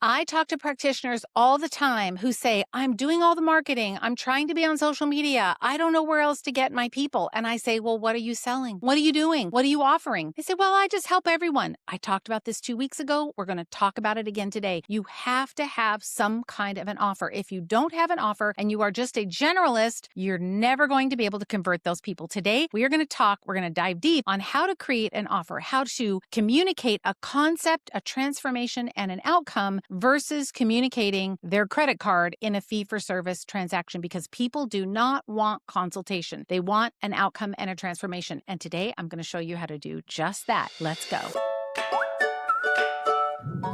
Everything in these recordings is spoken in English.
I talk to practitioners all the time who say, I'm doing all the marketing. I'm trying to be on social media. I don't know where else to get my people. And I say, well, what are you selling? What are you doing? What are you offering? They say, well, I just help everyone. I talked about this 2 weeks ago. We're going to talk about it again today. You have to have some kind of an offer. If you don't have an offer and you are just a generalist, you're never going to be able to convert those people. Today, we're going to dive deep on how to create an offer, how to communicate a concept, a transformation, and an outcome versus communicating their credit card in a fee-for-service transaction, because people do not want consultation. They want an outcome and a transformation. And today I'm going to show you how to do just that. Let's go.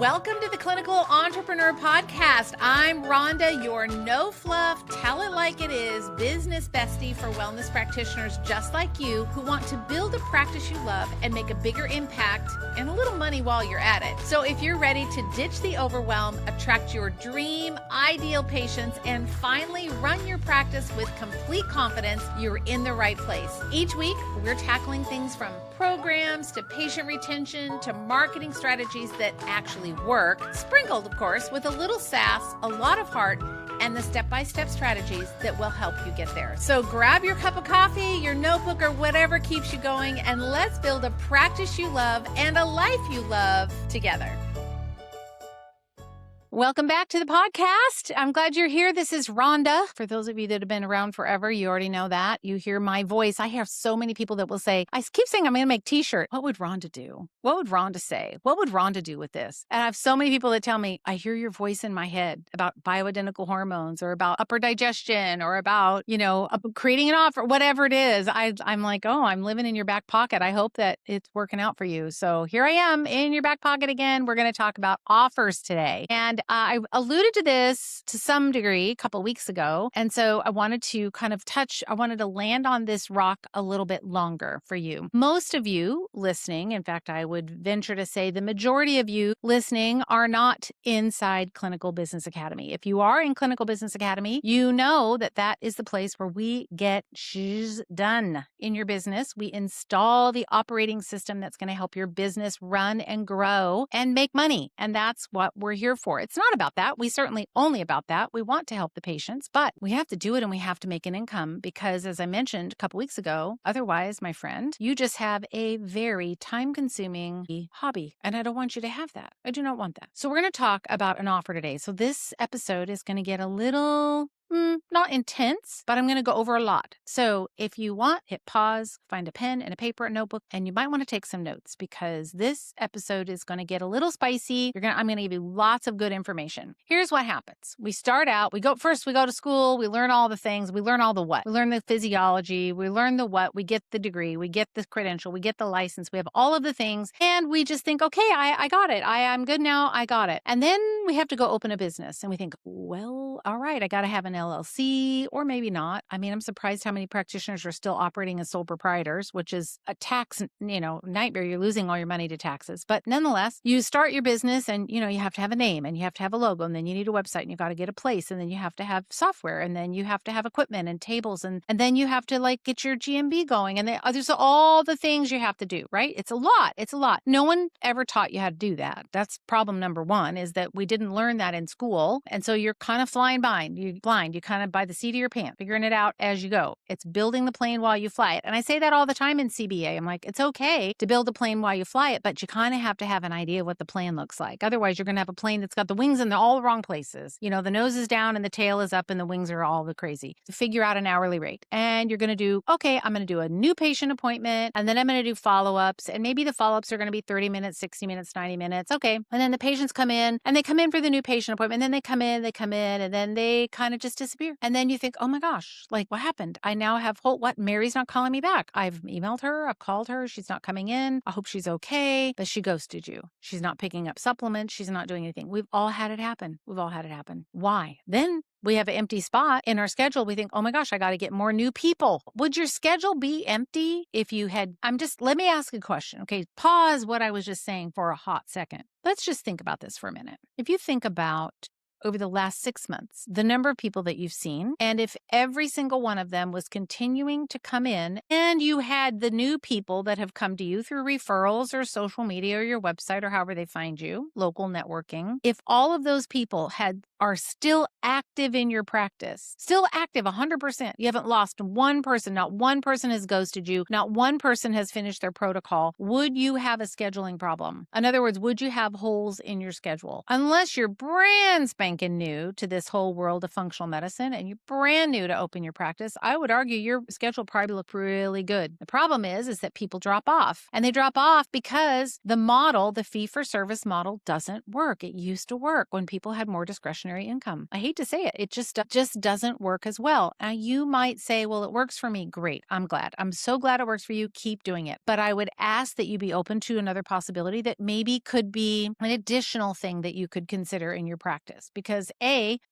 Welcome to the Clinical Entrepreneur Podcast. I'm Rhonda, your no-fluff, tell it like it is business bestie for wellness practitioners just like you who want to build a practice you love and make a bigger impact and a little money while you're at it. So if you're ready to ditch the overwhelm, attract your dream, ideal patients, and finally run your practice with complete confidence, you're in the right place. Each week, we're tackling things from programs to patient retention to marketing strategies that actually work, sprinkled, of course, with a little sass, a lot of heart, and the step-by-step strategies that will help you get there. So grab your cup of coffee, your notebook, or whatever keeps you going, and let's build a practice you love and a life you love together. Welcome back to the podcast. I'm glad you're here. This is Rhonda. For those of you that have been around forever, you already know that. You hear my voice. I hear so many people that will say, I keep saying I'm going to make t-shirt. What would Rhonda do? What would Rhonda say? What would Rhonda do with this? And I have so many people that tell me, I hear your voice in my head about bioidentical hormones or about upper digestion or about, creating an offer, whatever it is. I'm like, oh, I'm living in your back pocket. I hope that it's working out for you. So here I am in your back pocket again. We're going to talk about offers today. And I alluded to this to some degree a couple of weeks ago. And so I wanted to land on this rock a little bit longer for you. Most of you listening, in fact, I would venture to say the majority of you listening are not inside Clinical Business Academy. If you are in Clinical Business Academy, you know that that is the place where we get shiz done in your business. We install the operating system that's going to help your business run and grow and make money. And that's what we're here for. It's not about that. We certainly only about that. We want to help the patients, but we have to do it and we have to make an income because, as I mentioned a couple weeks ago, otherwise, my friend, you just have a very time-consuming hobby. And I don't want you to have that. I do not want that. So we're going to talk about an offer today. So this episode is going to get a little not intense, but I'm going to go over a lot. So if you want, hit pause, find a pen and a paper, a notebook, and you might want to take some notes because this episode is going to get a little spicy. I'm going to give you lots of good information. Here's what happens. We start out, we go to school, we learn all the things, we learn all the what. We learn the physiology, we learn the what, we get the degree, we get the credential, we get the license, we have all of the things, and we just think, okay, I got it. I'm good now. I got it. And then we have to go open a business and we think, well, all right, I got to have an LLC or maybe not. I mean, I'm surprised how many practitioners are still operating as sole proprietors, which is a tax, nightmare. You're losing all your money to taxes. But nonetheless, you start your business and, you have to have a name and you have to have a logo and then you need a website and you got to get a place and then you have to have software and then you have to have equipment and tables and then you have to get your GMB going and there's all the things you have to do, right? It's a lot. It's a lot. No one ever taught you how to do that. That's problem number one, is that we didn't learn that in school. And so you're kind of flying blind. You kind of by the seat of your pants, figuring it out as you go. It's building the plane while you fly it. And I say that all the time in CBA. I'm like, it's okay to build a plane while you fly it, but you kind of have to have an idea what the plane looks like. Otherwise, you're going to have a plane that's got the wings in all the wrong places. The nose is down and the tail is up and the wings are all the crazy. To figure out an hourly rate. And you're going to do, okay, I'm going to do a new patient appointment and then I'm going to do follow-ups. And maybe the follow-ups are going to be 30 minutes, 60 minutes, 90 minutes. Okay. And then the patients come in and they come in for the new patient appointment. And then they come in and then they kind of just disappear. And then you think, oh my gosh, what happened? I now have Mary's not calling me back. I've emailed her. I've called her. She's not coming in. I hope she's okay. But she ghosted you. She's not picking up supplements. She's not doing anything. We've all had it happen. Why? Then we have an empty spot in our schedule. We think, oh my gosh, I got to get more new people. Would your schedule be empty if you had, let me ask a question. Okay. Pause what I was just saying for a hot second. Let's just think about this for a minute. If you think about over the last 6 months, the number of people that you've seen, and if every single one of them was continuing to come in and you had the new people that have come to you through referrals or social media or your website or however they find you, local networking, if all of those people are still active in your practice, still active 100%, you haven't lost one person, not one person has ghosted you, not one person has finished their protocol, would you have a scheduling problem? In other words, would you have holes in your schedule? Unless you're brand spanking new to this whole world of functional medicine and you're brand new to open your practice, I would argue your schedule probably look really good. The problem is that people drop off, and they drop off because the model, the fee-for-service model, doesn't work. It used to work when people had more discretionary income. I hate to say it. It just doesn't work as well. Now, you might say, well, it works for me. Great. I'm glad. I'm so glad it works for you. Keep doing it. But I would ask that you be open to another possibility that maybe could be an additional thing that you could consider in your practice. Because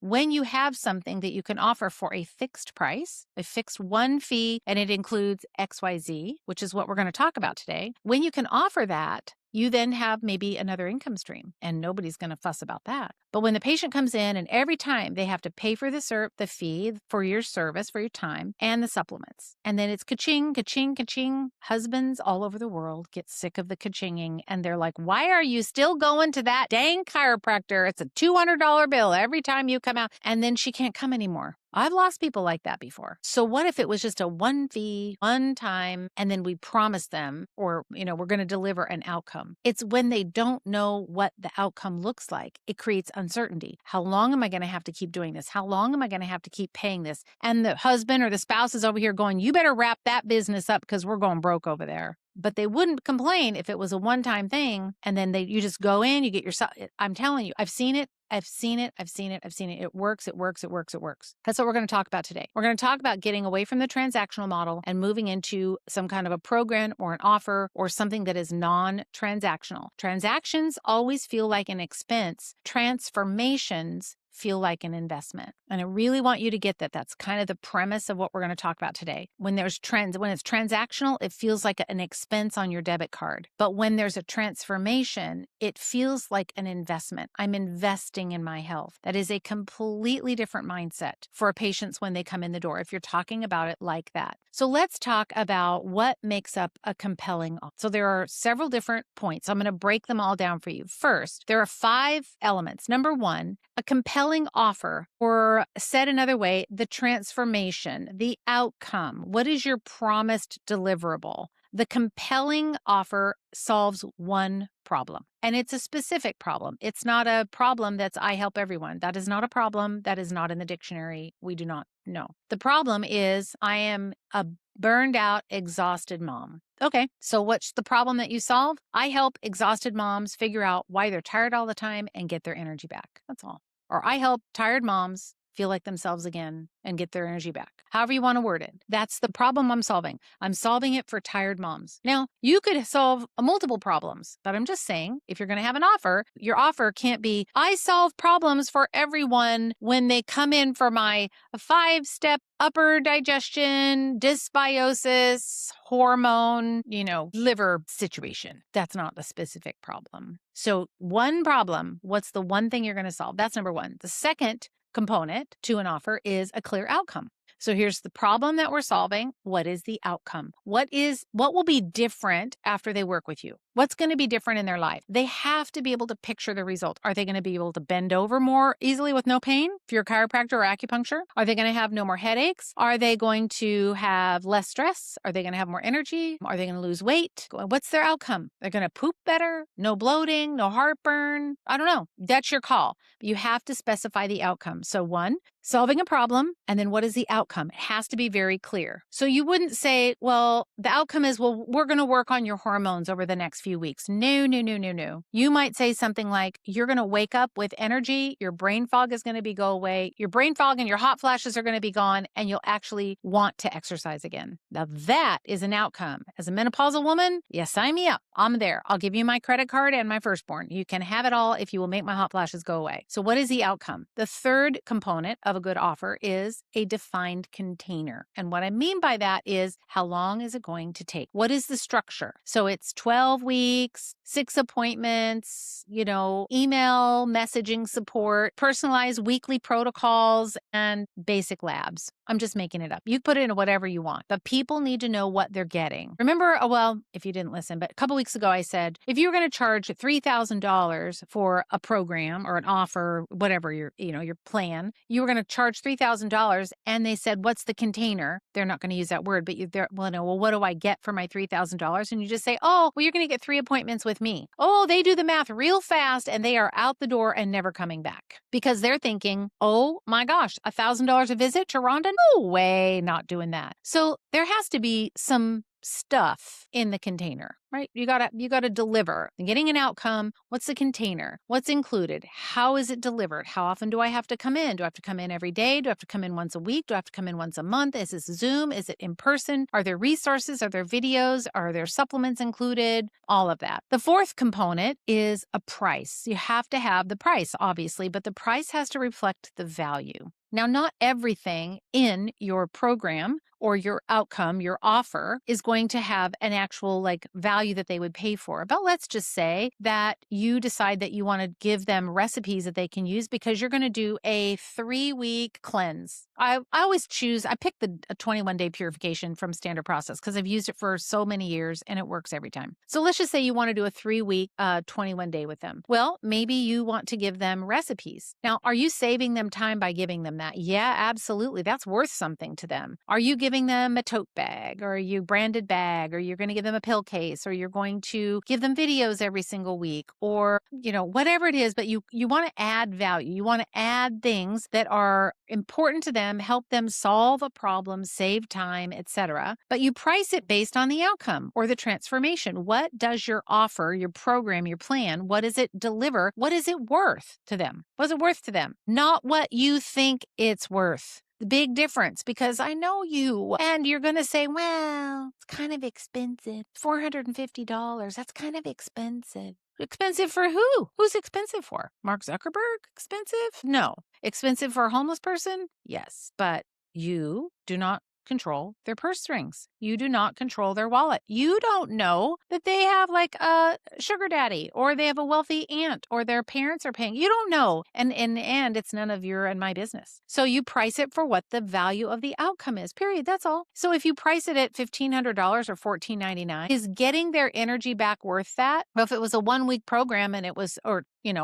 when you have something that you can offer for a fixed price, a fixed one fee, and it includes XYZ, which is what we're going to talk about today, when you can offer that, you then have maybe another income stream, and nobody's going to fuss about that. But when the patient comes in and every time they have to pay for the fee for your service, for your time, and the supplements, and then it's ka-ching, ka-ching, ka-ching, husbands all over the world get sick of the ka-chinging, and they're like, why are you still going to that dang chiropractor? It's a $200 bill every time you come out, and then she can't come anymore. I've lost people like that before. So what if it was just a one fee, one time, and then we promise them, or, we're going to deliver an outcome? It's when they don't know what the outcome looks like. It creates uncertainty. How long am I going to have to keep doing this? How long am I going to have to keep paying this? And the husband or the spouse is over here going, you better wrap that business up because we're going broke over there. But they wouldn't complain if it was a one-time thing, and then you just go in, you get yourself. I'm telling you, I've seen it. It works. That's what we're going to talk about today. We're going to talk about getting away from the transactional model and moving into some kind of a program or an offer or something that is non-transactional. Transactions always feel like an expense. Transformations feel like an investment. And I really want you to get that. That's kind of the premise of what we're going to talk about today. When it's transactional, it feels like an expense on your debit card. But when there's a transformation, it feels like an investment. I'm investing in my health. That is a completely different mindset for patients when they come in the door, if you're talking about it like that. So let's talk about what makes up a compelling offer. So there are several different points. I'm going to break them all down for you. First, there are 5 elements. Number 1, a compelling offer, or said another way, the transformation, the outcome. What is your promised deliverable? The compelling offer solves one problem, and it's a specific problem. It's not a problem that's I help everyone. That is not a problem. That is not in the dictionary. We do not know. The problem is I am a burned out, exhausted mom. Okay, so what's the problem that you solve? I help exhausted moms figure out why they're tired all the time and get their energy back. That's all. Or I help tired moms feel like themselves again and get their energy back. However you want to word it. That's the problem I'm solving. I'm solving it for tired moms. Now, you could solve multiple problems, but I'm just saying, if you're going to have an offer, your offer can't be, I solve problems for everyone when they come in for my 5-step upper digestion, dysbiosis, hormone, liver situation. That's not the specific problem. So one problem, what's the one thing you're going to solve? That's number 1. The second component to an offer is a clear outcome. So here's the problem that we're solving. What is the outcome? What will be different after they work with you? What's going to be different in their life? They have to be able to picture the result. Are they going to be able to bend over more easily with no pain if you're a chiropractor or acupuncture? Are they going to have no more headaches? Are they going to have less stress? Are they going to have more energy? Are they going to lose weight? What's their outcome? They're going to poop better? No bloating? No heartburn? I don't know. That's your call. But you have to specify the outcome. So 1, solving a problem, and then what is the outcome? It has to be very clear. So you wouldn't say, well, the outcome is, well, we're going to work on your hormones over the next few weeks. No. You might say something like, you're going to wake up with energy, your brain fog is going to go away, your brain fog and your hot flashes are going to be gone, and you'll actually want to exercise again. Now that is an outcome. As a menopausal woman, yeah, sign me up. I'm there. I'll give you my credit card and my firstborn. You can have it all if you will make my hot flashes go away. So what is the outcome? The third component of a good offer is a defined container. And what I mean by that is, how long is it going to take? What is the structure? So it's 12 weeks weeks, 6 appointments, email messaging support, personalized weekly protocols, and basic labs. I'm just making it up. You put in whatever you want, but people need to know what they're getting. Remember, well, if you didn't listen, but a couple weeks ago I said, if you were going to charge $3,000 for a program or an offer, whatever your plan, you were going to charge $3,000, and they said, what's the container? They're not going to use that word, but what do I get for my $3,000? And you just say, oh, well, you're going to get 3 appointments with me. Oh, they do the math real fast and they are out the door and never coming back because they're thinking, oh my gosh, $1,000 a visit to Rhonda? No way, not doing that. So there has to be some stuff in the container, right? You gotta deliver. Getting an outcome. What's the container? What's included? How is it delivered? How often do I have to come in? Do I have to come in every day? Do I have to come in once a week? Do I have to come in once a month? Is this Zoom? Is it in person? Are there resources? Are there videos? Are there supplements included? All of that. The fourth component is a price. You have to have the price, obviously, but the price has to reflect the value. Now, not everything in your program or your outcome, your offer, is going to have an actual value that they would pay for. But let's just say that you decide that you want to give them recipes that they can use because you're going to do a 3-week cleanse. I pick a 21-day purification from Standard Process because I've used it for so many years and it works every time. So let's just say you want to do a 3-week 21-day with them. Well, maybe you want to give them recipes. Now, are you saving them time by giving them that? Yeah, absolutely. That's worth something to them. Are you giving them a tote bag or you branded bag, or you're going to give them a pill case, or you're going to give them videos every single week, or, whatever it is, but you want to add value. You want to add things that are important to them, help them solve a problem, save time, etc. But you price it based on the outcome or the transformation. What does your offer, your program, your plan, what does it deliver? What is it worth to them? What is it worth to them? Not what you think it's worth. The big difference, because I know you, and you're going to say, well, it's kind of expensive. $450. That's kind of expensive. Expensive for who? Who's expensive for? Mark Zuckerberg? Expensive? No. Expensive for a homeless person? Yes. But you do not control their purse strings. You do not control their wallet. You don't know that they have a sugar daddy, or they have a wealthy aunt, or their parents are paying. You don't know. And in the end, it's none of your and my business. So you price it for what the value of the outcome is, period. That's all. So if you price it at $1,500 or $1,499, is getting their energy back worth that? Well, if it was a 1-week program and it was,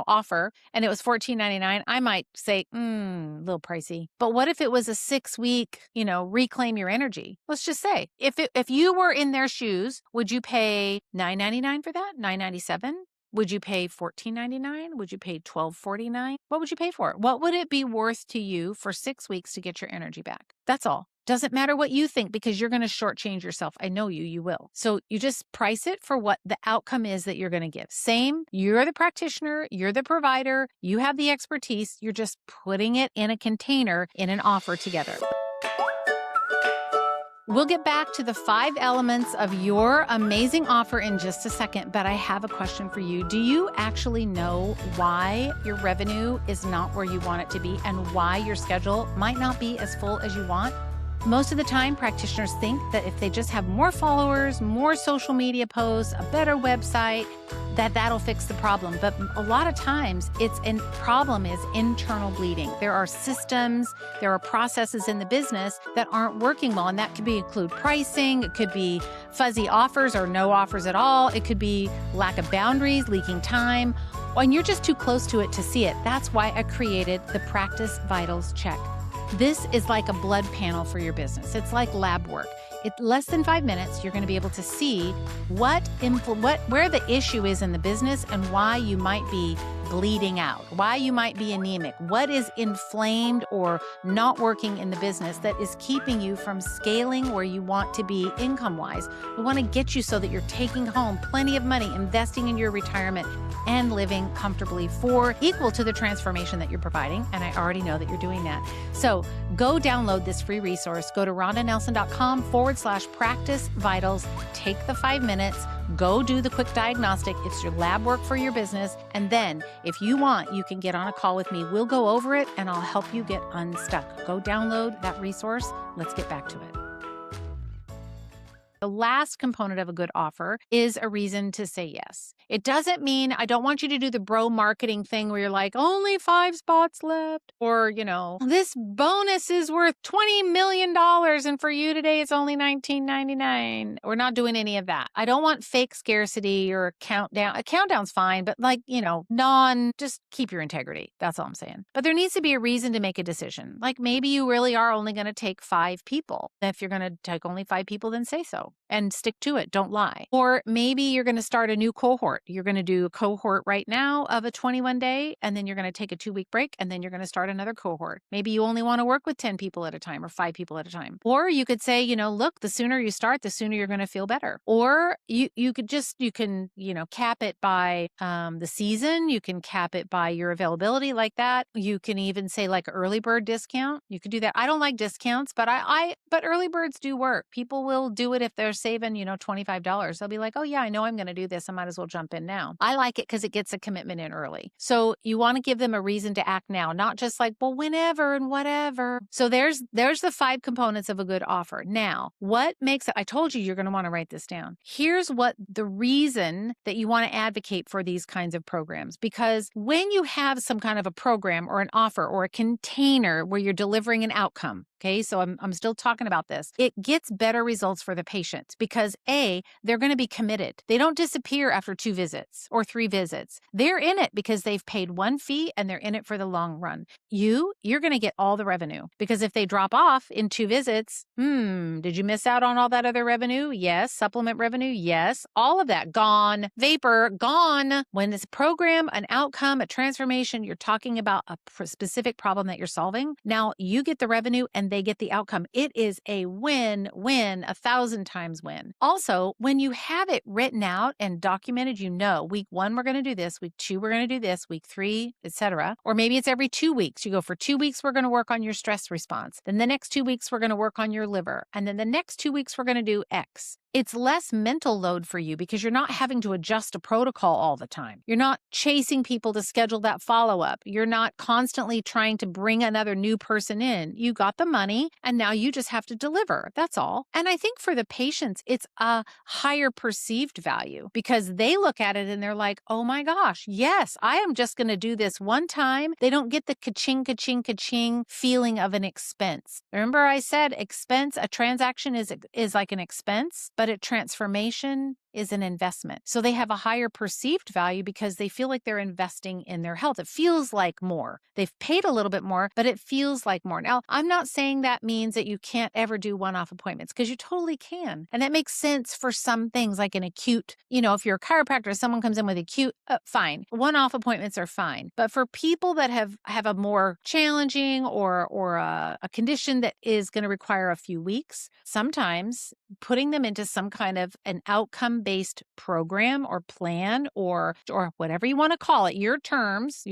offer, and it was $1,499, I might say, a little pricey. But what if it was a 6-week, reclaim your energy? Let's just say, if you were in their shoes, would you pay $9.99 for that? $9.97? Would you pay $14.99? Would you pay $12.49? What would you pay for it? What would it be worth to you for 6 weeks to get your energy back? That's all. Doesn't matter what you think, because you're going to shortchange yourself. I know you will. So you just price it for what the outcome is that you're going to give. Same, you're the practitioner, you're the provider, you have the expertise. You're just putting it in a container in an offer together. We'll get back to the 5 elements of your amazing offer in just a second, but I have a question for you. Do you actually know why your revenue is not where you want it to be, and why your schedule might not be as full as you want? Most of the time, practitioners think that if they just have more followers, more social media posts, a better website, that'll fix the problem. But a lot of times, problem is internal bleeding. There are systems, there are processes in the business that aren't working well, and that could include pricing, it could be fuzzy offers or no offers at all, it could be lack of boundaries, leaking time, and you're just too close to it to see it. That's why I created the Practice Vitals Check. This is like a blood panel for your business. It's like lab work. In less than 5 minutes, you're going to be able to see where the issue is in the business and why you might be bleeding out, why you might be anemic, what is inflamed or not working in the business that is keeping you from scaling where you want to be income-wise. We want to get you so that you're taking home plenty of money, investing in your retirement, and living comfortably for equal to the transformation that you're providing. And I already know that you're doing that. So go download this free resource. Go to RondaNelson.com/practice vitals. Take the 5 minutes. Go do the quick diagnostic. It's your lab work for your business. And then if you want, you can get on a call with me. We'll go over it and I'll help you get unstuck. Go download that resource. Let's get back to it. The last component of a good offer is a reason to say yes. It doesn't mean I don't want you to do the bro marketing thing where you're like, only 5 spots left. Or, this bonus is worth $20 million and for you today it's only $19.99. We're not doing any of that. I don't want fake scarcity or a countdown. A countdown's fine, but just keep your integrity. That's all I'm saying. But there needs to be a reason to make a decision. Like maybe you really are only going to take 5 people. If you're going to take only 5 people, then say so and stick to it. Don't lie. Or maybe you're going to start a new cohort. You're going to do a cohort right now of a 21-day, and then you're going to take a 2-week break, and then you're going to start another cohort. Maybe you only want to work with 10 people at a time or 5 people at a time. Or you could say, look, the sooner you start, the sooner you're going to feel better. Or you can cap it by the season. You can cap it by your availability like that. You can even say like early bird discount. You could do that. I don't like discounts, but but early birds do work. People will do it if they're saving, $25. They'll be like, oh yeah, I know I'm going to do this. I might as well jump in now. I like it because it gets a commitment in early. So you want to give them a reason to act now, not just like, well, whenever and whatever. So there's the 5 components of a good offer. Now, what makes it, I told you, you're going to want to write this down. Here's what the reason that you want to advocate for these kinds of programs, because when you have some kind of a program or an offer or a container where you're delivering an outcome, okay, so I'm still talking about this. It gets better results for the patient because A, they're going to be committed. They don't disappear after 2 visits or 3 visits. They're in it because they've paid 1 fee and they're in it for the long run. You're going to get all the revenue because if they drop off in 2 visits, did you miss out on all that other revenue? Yes. Supplement revenue? Yes. All of that gone. Vapor gone. When it's a program, an outcome, a transformation, you're talking about a specific problem that you're solving. Now you get the revenue and they get the outcome. It is a win-win, 1,000 times win. Also, when you have it written out and documented, week 1, we're going to do this. Week 2, we're going to do this. Week 3, etc. Or maybe it's every 2 weeks. You go for 2 weeks, we're going to work on your stress response. Then the next 2 weeks, we're going to work on your liver. And then the next 2 weeks, we're going to do X. It's less mental load for you because you're not having to adjust a protocol all the time. You're not chasing people to schedule that follow-up. You're not constantly trying to bring another new person in. You got the money and now you just have to deliver. That's all. And I think for the patients, it's a higher perceived value because they look at it and they're like, oh my gosh, yes, I am just going to do this one time. They don't get the ka-ching, ka-ching, ka-ching feeling of an expense. Remember I said expense, a transaction is like an expense, but a transformation is an investment. So they have a higher perceived value because they feel like they're investing in their health. It feels like more. They've paid a little bit more, but it feels like more. Now, I'm not saying that means that you can't ever do one-off appointments because you totally can. And that makes sense for some things like an acute, if you're a chiropractor, someone comes in with acute, fine. One-off appointments are fine. But for people that have a more challenging or a condition that is going to require a few weeks, sometimes putting them into some kind of an outcome-based program or plan or whatever you want to call it, your terms,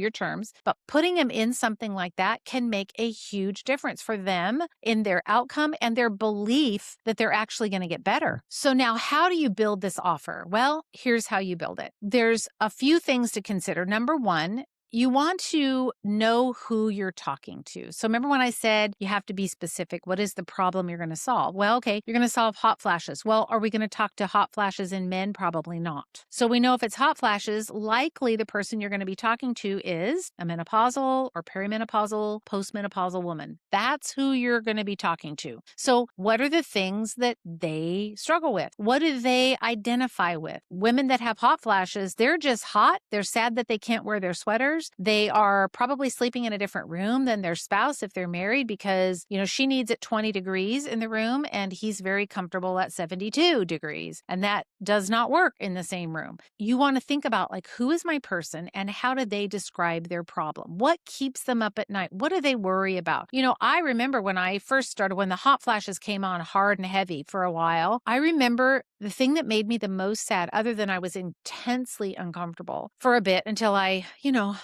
but putting them in something like that can make a huge difference for them in their outcome and their belief that they're actually going to get better. So now how do you build this offer? Well, here's how you build it. There's a few things to consider. Number 1, you want to know who you're talking to. So remember when I said you have to be specific. What is the problem you're going to solve? Well, okay, you're going to solve hot flashes. Well, are we going to talk to hot flashes in men? Probably not. So we know if it's hot flashes, likely the person you're going to be talking to is a menopausal or perimenopausal, postmenopausal woman. That's who you're going to be talking to. So what are the things that they struggle with? What do they identify with? Women that have hot flashes, they're just hot. They're sad that they can't wear their sweaters. They are probably sleeping in a different room than their spouse if they're married because, she needs it 20 degrees in the room and he's very comfortable at 72 degrees. And that does not work in the same room. You want to think about who is my person and how do they describe their problem? What keeps them up at night? What do they worry about? I remember when I first started, when the hot flashes came on hard and heavy for a while, I remember the thing that made me the most sad, other than I was intensely uncomfortable for a bit until I know,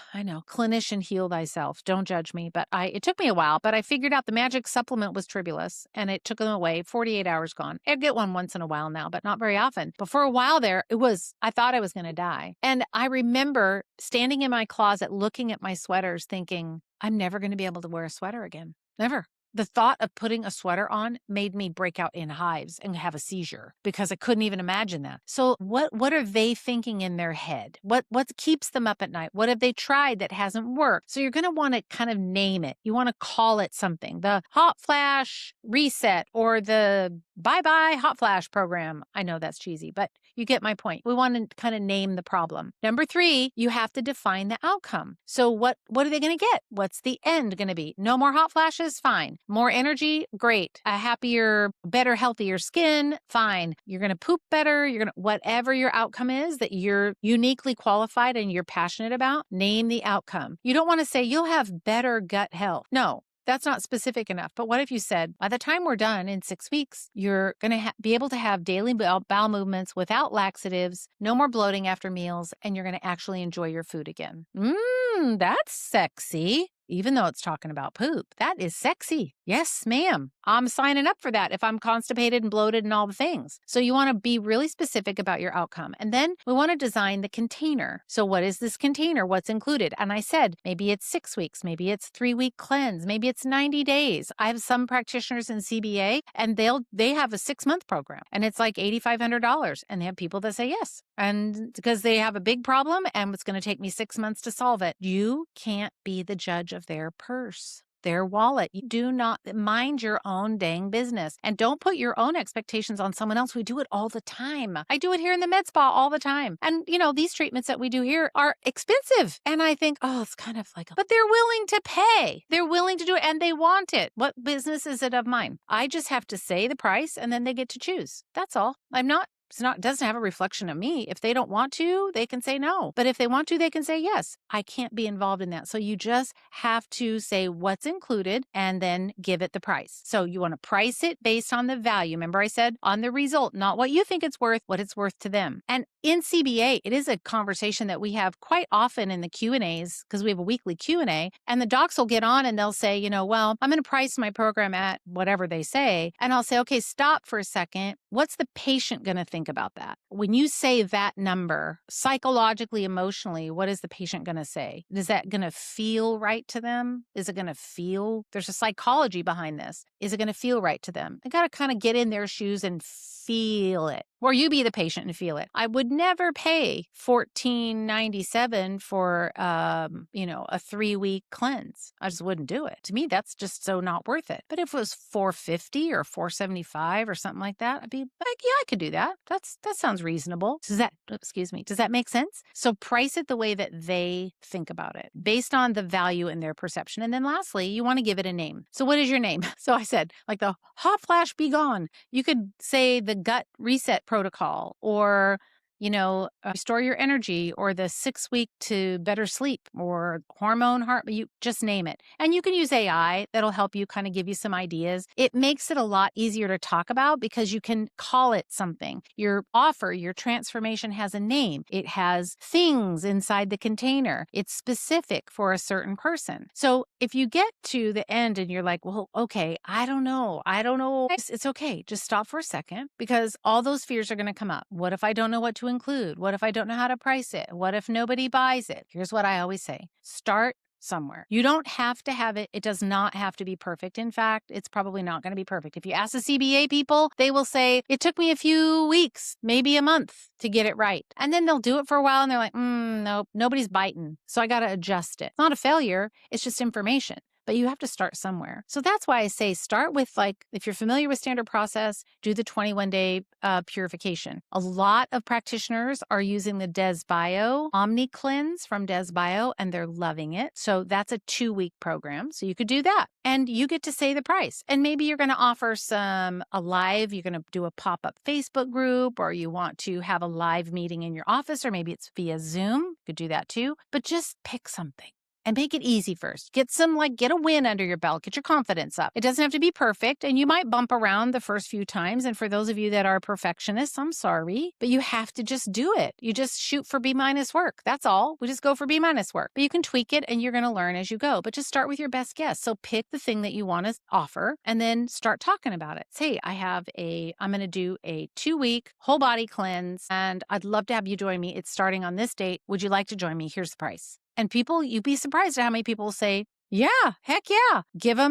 clinician heal thyself. Don't judge me. But it took me a while, but I figured out the magic supplement was Tribulus and it took them away. 48 hours gone. I get one once in a while now, but not very often. But for a while there, I thought I was going to die. And I remember standing in my closet, looking at my sweaters thinking, I'm never going to be able to wear a sweater again. Never. The thought of putting a sweater on made me break out in hives and have a seizure because I couldn't even imagine that. So what are they thinking in their head? What keeps them up at night? What have they tried that hasn't worked? So you're going to want to kind of name it. You want to call it something. The hot flash reset or the bye-bye hot flash program. I know that's cheesy, but you get my point. We want to kind of name the problem. Number 3, you have to define the outcome. So what are they going to get? What's the end going to be? No more hot flashes? Fine. More energy? Great. A happier, better, healthier skin? Fine. You're going to poop better. You're going to, whatever your outcome is that you're uniquely qualified and you're passionate about, name the outcome. You don't want to say you'll have better gut health. No. That's not specific enough. But what if you said, by the time we're done in 6 weeks, you're going to be able to have daily bowel movements without laxatives, no more bloating after meals, and you're going to actually enjoy your food again. That's sexy. Even though it's talking about poop, that is sexy. Yes, ma'am. I'm signing up for that if I'm constipated and bloated and all the things. So you want to be really specific about your outcome. And then we want to design the container. So what is this container? What's included? And I said, maybe it's 6 weeks, maybe it's 3-week cleanse, maybe it's 90 days. I have some practitioners in CBA and they have a 6-month program and it's like $8,500. And they have people that say yes. And because they have a big problem and it's going to take me 6 months to solve it. You can't be the judge of their purse, their wallet. You do not mind your own dang business and don't put your own expectations on someone else. We do it all the time. I do it here in the med spa all the time. And these treatments that we do here are expensive. And I think, oh, it's kind of like, but they're willing to pay. They're willing to do it and they want it. What business is it of mine? I just have to say the price and then they get to choose. That's all. It doesn't have a reflection of me. If they don't want to, they can say no. But if they want to, they can say yes. I can't be involved in that. So you just have to say what's included and then give it the price. So you want to price it based on the value. Remember I said on the result, not what you think it's worth, what it's worth to them. And in CBA, it is a conversation that we have quite often in the Q&As because we have a weekly Q&A and the docs will get on and they'll say, well, I'm going to price my program at whatever they say. And I'll say, okay, stop for a second. What's the patient going to think about that? When you say that number, psychologically, emotionally, what is the patient going to say? Is that going to feel right to them? Is it going to feel, there's a psychology behind this. Is it going to feel right to them? They got to kind of get in their shoes and feel it. Or you be the patient and feel it. I would never pay $14.97 for, a 3-week cleanse. I just wouldn't do it. To me, that's just so not worth it. But if it was $450 or $475 or something like that, I'd be like, yeah, I could do that. That sounds reasonable. Does that make sense? So price it the way that they think about it, based on the value in their perception. And then lastly, you want to give it a name. So what is your name? So I said, like the hot flash be gone. You could say the gut reset protocol or restore your energy or the 6-week to better sleep or hormone heart, you just name it. And you can use AI that'll help you kind of give you some ideas. It makes it a lot easier to talk about because you can call it something. Your offer, your transformation has a name. It has things inside the container. It's specific for a certain person. So if you get to the end and you're like, well, okay, I don't know. It's okay. Just stop for a second because all those fears are going to come up. What if I don't know what to include? What if I don't know how to price it? What if nobody buys it? Here's what I always say. Start somewhere. You don't have to have it. It does not have to be perfect. In fact, it's probably not going to be perfect. If you ask the CBA people, they will say, it took me a few weeks, maybe a month to get it right. And then they'll do it for a while and they're like, nope, nobody's biting. So I got to adjust it. It's not a failure. It's just information. But you have to start somewhere. So that's why I say start with, like, if you're familiar with standard process, do the 21-day purification. A lot of practitioners are using the Des Bio Omni Cleanse from Des Bio, and they're loving it. So that's a 2-week program. So you could do that. And you get to say the price. And maybe you're going to offer you're going to do a pop-up Facebook group, or you want to have a live meeting in your office, or maybe it's via Zoom. You could do that too. But just pick something. And make it easy first. Get a win under your belt. Get your confidence up. It doesn't have to be perfect, and you might bump around the first few times. And for those of you that are perfectionists, I'm sorry, but you have to just do it. You just shoot for B- work. That's all. We just go for B- work. But you can tweak it, and you're going to learn as you go. But just start with your best guess. So pick the thing that you want to offer, and then start talking about it. Say, I'm going to do a 2-week whole body cleanse, and I'd love to have you join me. It's starting on this date. Would you like to join me? Here's the price. And you'd be surprised at how many people will say, Yeah, heck yeah.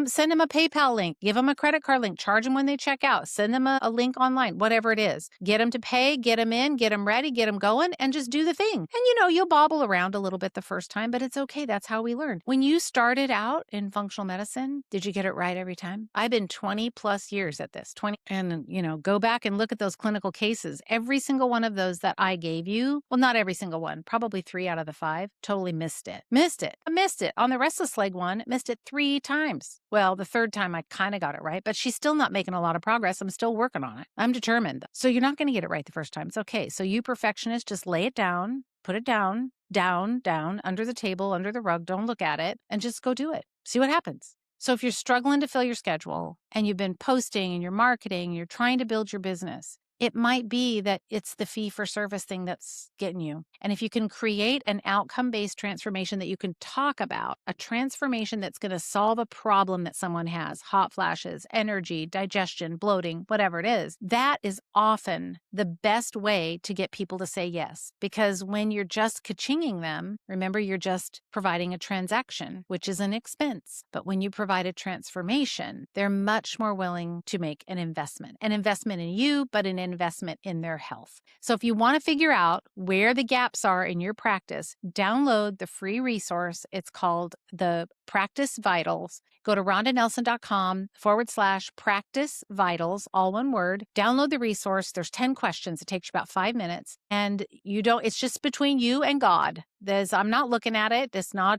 Send them a PayPal link, give them a credit card link, charge them when they check out, send them a link online, whatever it is. Get them to pay, get them in, get them ready, get them going, and just do the thing. And you'll bobble around a little bit the first time, but it's okay. That's how we learn. When you started out in functional medicine, did you get it right every time? I've been 20 plus years at this, 20. And, go back and look at those clinical cases. Every single one of those that I gave you, well, not every single one, probably 3 out of the 5, totally missed it. I missed it. On the restless leg one, missed it 3 times. Well, the third time I kind of got it right, but she's still not making a lot of progress. I'm still working on it. I'm determined. So you're not going to get it right the first time. It's okay. So you perfectionists, just lay it down, put it down, under the table, under the rug. Don't look at it and just go do it. See what happens. So if you're struggling to fill your schedule and you've been posting and you're marketing, you're trying to build your business, it might be that it's the fee for service thing that's getting you. And if you can create an outcome-based transformation that you can talk about, a transformation that's going to solve a problem that someone has, hot flashes, energy, digestion, bloating, whatever it is, that is often the best way to get people to say yes. Because when you're just ka-chinging them, remember, you're just providing a transaction, which is an expense. But when you provide a transformation, they're much more willing to make an investment in you, but an investment in their health. So if you want to figure out where the gaps are in your practice, download the free resource. It's called the Practice Vitals. Go to RondaNelson.com/Practice Vitals, all one word. Download the resource. There's 10 questions. It takes you about 5 minutes. And it's just between you and God. I'm not looking at it. There's no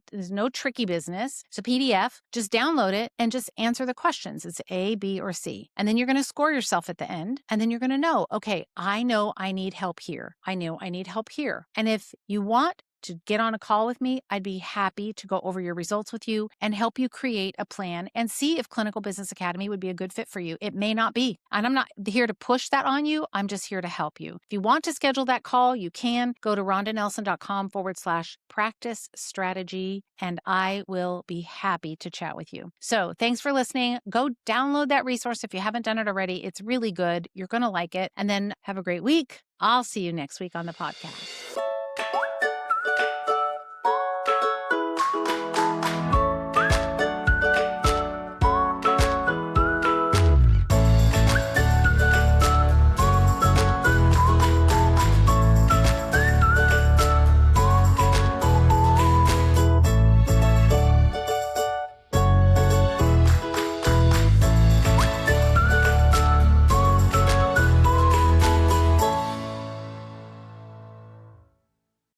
tricky business. It's a PDF. Just download it and just answer the questions. It's A, B, or C. And then you're going to score yourself at the end. And then you're going to know, okay, I know I need help here. I know I need help here. And if you want to get on a call with me, I'd be happy to go over your results with you and help you create a plan and see if Clinical Business Academy would be a good fit for you. It may not be. And I'm not here to push that on you. I'm just here to help you. If you want to schedule that call, you can go to RondaNelson.com/practice strategy, and I will be happy to chat with you. So thanks for listening. Go download that resource if you haven't done it already. It's really good. You're going to like it. And then have a great week. I'll see you next week on the podcast.